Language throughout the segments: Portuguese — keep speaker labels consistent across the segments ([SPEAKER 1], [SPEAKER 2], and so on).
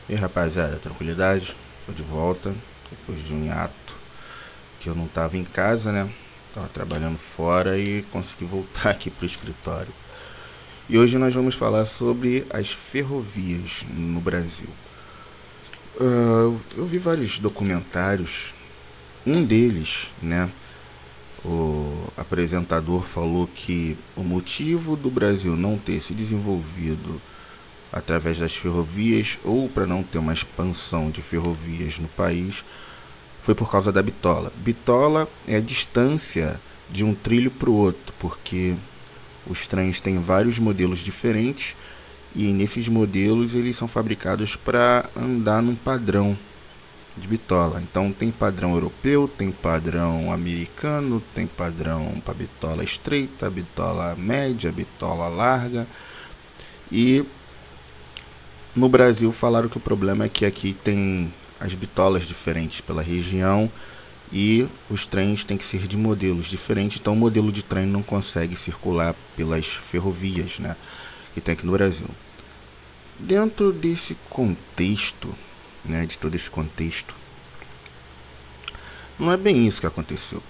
[SPEAKER 1] E aí, rapaziada, tranquilidade? Tô de volta depois de um hiato que eu não tava em casa, né? Tava trabalhando fora e consegui voltar aqui pro escritório. E hoje nós vamos falar sobre as ferrovias no Brasil. Eu vi vários documentários. Um deles, né? O apresentador falou que o motivo do Brasil não ter se desenvolvido através das ferrovias ou para não ter uma expansão de ferrovias no país foi por causa da bitola. Bitola é a distância de um trilho para o outro, porque os trens têm vários modelos diferentes e nesses modelos eles são fabricados para andar num padrão de bitola. Então tem padrão europeu, tem padrão americano, tem padrão para bitola estreita, bitola média, bitola larga. E no Brasil falaram que o problema é que aqui tem as bitolas diferentes pela região e os trens têm que ser de modelos diferentes, então o modelo de trem não consegue circular pelas ferrovias, né, que tem aqui no Brasil. Dentro desse contexto, né, de todo esse contexto, não é bem isso que aconteceu.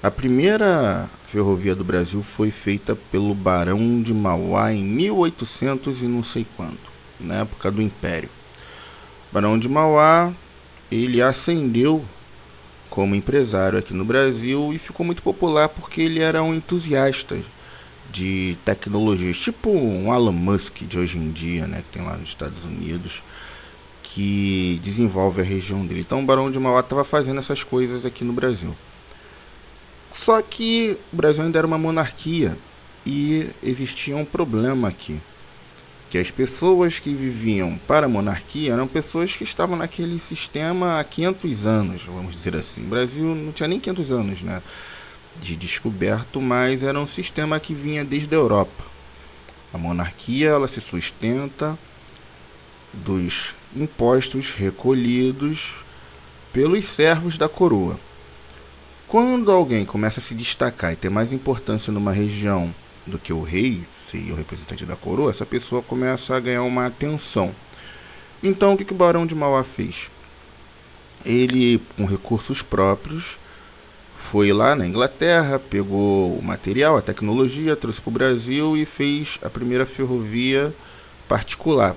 [SPEAKER 1] A primeira ferrovia do Brasil foi feita pelo Barão de Mauá em 1800 e não sei quando, na época do Império. O Barão de Mauá, ele ascendeu como empresário aqui no Brasil e ficou muito popular porque ele era um entusiasta de tecnologias, tipo um Elon Musk de hoje em dia, né, que tem lá nos Estados Unidos, que desenvolve a região dele. Então o Barão de Mauá estava fazendo essas coisas aqui no Brasil. Só que o Brasil ainda era uma monarquia e existia um problema aqui, que as pessoas que viviam para a monarquia eram pessoas que estavam naquele sistema há 500 anos, vamos dizer assim. O Brasil não tinha nem 500 anos, né, de descoberto, mas era um sistema que vinha desde a Europa. A monarquia, ela se sustenta dos impostos recolhidos pelos servos da coroa. Quando alguém começa a se destacar e ter mais importância numa região do que o rei, seria o representante da coroa, essa pessoa começa a ganhar uma atenção. Então, o que o Barão de Mauá fez? Ele, com recursos próprios, foi lá na Inglaterra, pegou o material, a tecnologia, trouxe para o Brasil e fez a primeira ferrovia particular,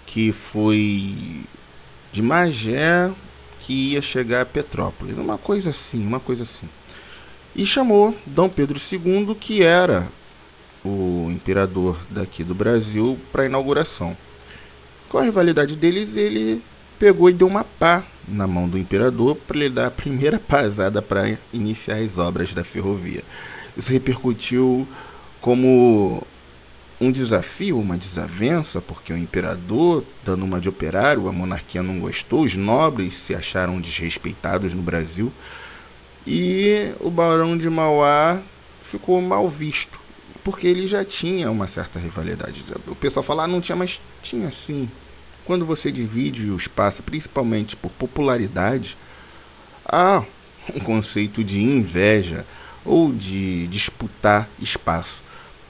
[SPEAKER 1] que foi de Magé, que ia chegar a Petrópolis. Uma coisa assim, uma coisa assim. E chamou Dom Pedro II, que era o imperador daqui do Brasil, para a inauguração. Com a rivalidade deles, ele pegou e deu uma pá na mão do imperador para lhe dar a primeira pasada para iniciar as obras da ferrovia. Isso repercutiu como um desafio, uma desavença, porque o imperador, dando uma de operário, a monarquia não gostou, os nobres se acharam desrespeitados no Brasil e o Barão de Mauá ficou mal visto, porque ele já tinha uma certa rivalidade. O pessoal fala, não tinha, mas tinha sim. Quando você divide o espaço, principalmente por popularidade, há um conceito de inveja ou de disputar espaço.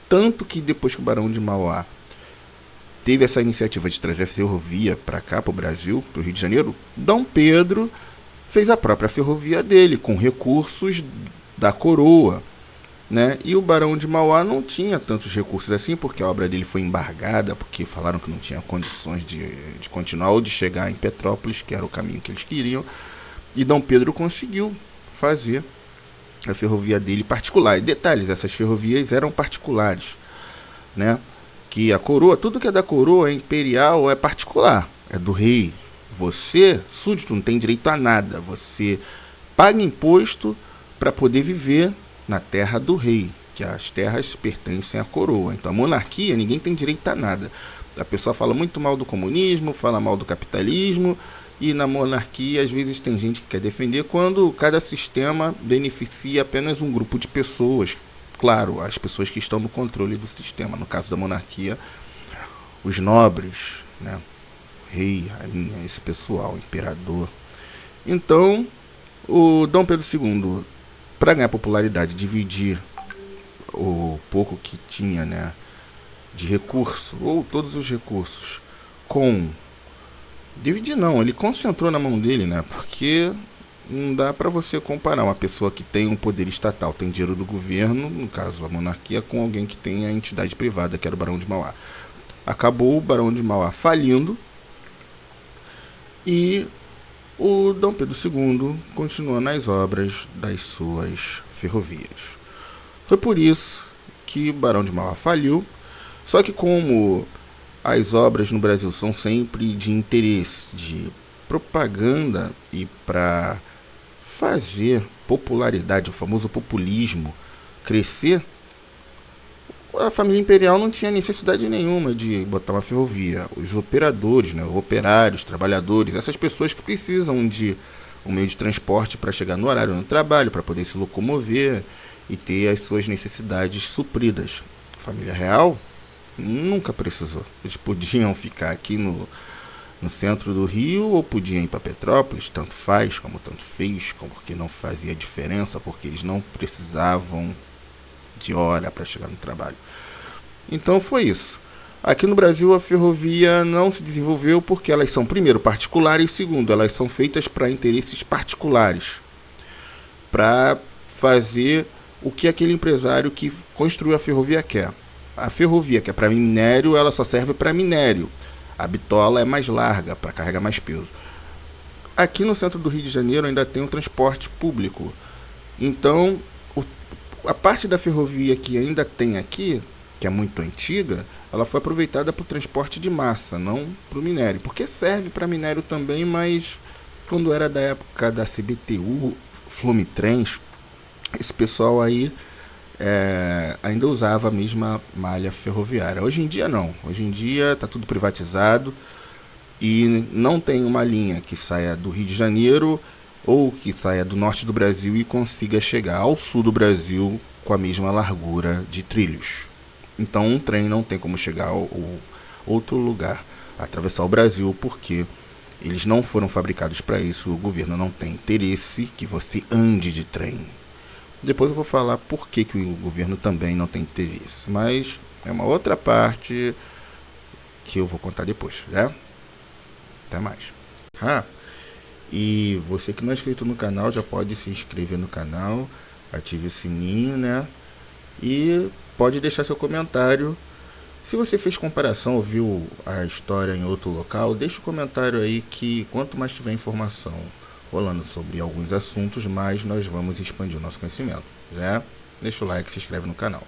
[SPEAKER 1] Tanto que depois que o Barão de Mauá teve essa iniciativa de trazer a ferrovia para cá, para o Brasil, para o Rio de Janeiro, Dom Pedro fez a própria ferrovia dele, com recursos da coroa. Né? E o Barão de Mauá não tinha tantos recursos assim, porque a obra dele foi embargada, porque falaram que não tinha condições de continuar ou de chegar em Petrópolis, que era o caminho que eles queriam. E Dom Pedro conseguiu fazer a ferrovia dele particular. E detalhes, essas ferrovias eram particulares, né? Que a coroa, tudo que é da coroa é imperial, é particular, é do rei. Você, súdito, não tem direito a nada. Você paga imposto para poder viver na terra do rei, que as terras pertencem à coroa. Então a monarquia, ninguém tem direito a nada. A pessoa fala muito mal do comunismo, fala mal do capitalismo, e na monarquia às vezes tem gente que quer defender quando cada sistema beneficia apenas um grupo de pessoas. Claro, as pessoas que estão no controle do sistema. No caso da monarquia, os nobres, né? Rei, rainha, esse pessoal, imperador. Então, o Dom Pedro II, para ganhar popularidade, dividir o pouco que tinha, né, de recurso, ou todos os recursos, com Dividir não, ele concentrou na mão dele, né? Porque não dá para você comparar uma pessoa que tem um poder estatal, tem dinheiro do governo, no caso a monarquia, com alguém que tem a entidade privada, que era o Barão de Mauá. Acabou o Barão de Mauá falindo e o Dom Pedro II continuou nas obras das suas ferrovias. Foi por isso que o Barão de Mauá faliu, só que como as obras no Brasil são sempre de interesse, de propaganda e para fazer popularidade, o famoso populismo, crescer, a família imperial não tinha necessidade nenhuma de botar uma ferrovia. Os operadores, né, operários, trabalhadores, essas pessoas que precisam de um meio de transporte para chegar no horário no trabalho, para poder se locomover e ter as suas necessidades supridas. A família real nunca precisou. Eles podiam ficar aqui no centro do Rio ou podiam ir para Petrópolis, tanto faz como tanto fez, porque não fazia diferença, porque eles não precisavam de hora para chegar no trabalho. Então foi isso. Aqui no Brasil a ferrovia não se desenvolveu porque elas são, primeiro, particulares e segundo, elas são feitas para interesses particulares, para fazer o que aquele empresário que construiu a ferrovia quer. A ferrovia, que é para minério, ela só serve para minério. A bitola é mais larga, para carregar mais peso. Aqui no centro do Rio de Janeiro ainda tem um transporte público. Então, a parte da ferrovia que ainda tem aqui, que é muito antiga, ela foi aproveitada para o transporte de massa, não para o minério. Porque serve para minério também, mas quando era da época da CBTU, Flumitrens, esse pessoal aí ainda usava a mesma malha ferroviária. Hoje em dia não. Hoje em dia está tudo privatizado e não tem uma linha que saia do Rio de Janeiro ou que saia do norte do Brasil e consiga chegar ao sul do Brasil com a mesma largura de trilhos. Então um trem não tem como chegar ao outro lugar, atravessar o Brasil, porque eles não foram fabricados para isso. O governo não tem interesse que você ande de trem. Depois eu vou falar por que o governo também não tem interesse, mas é uma outra parte que eu vou contar depois, né? Até mais. E você que não é inscrito no canal já pode se inscrever no canal, ative o sininho, né? E pode deixar seu comentário. Se você fez comparação ou viu a história em outro local, deixa o comentário aí que quanto mais tiver informação rolando sobre alguns assuntos, mais nós vamos expandir o nosso conhecimento. Já deixa o like e se inscreve no canal.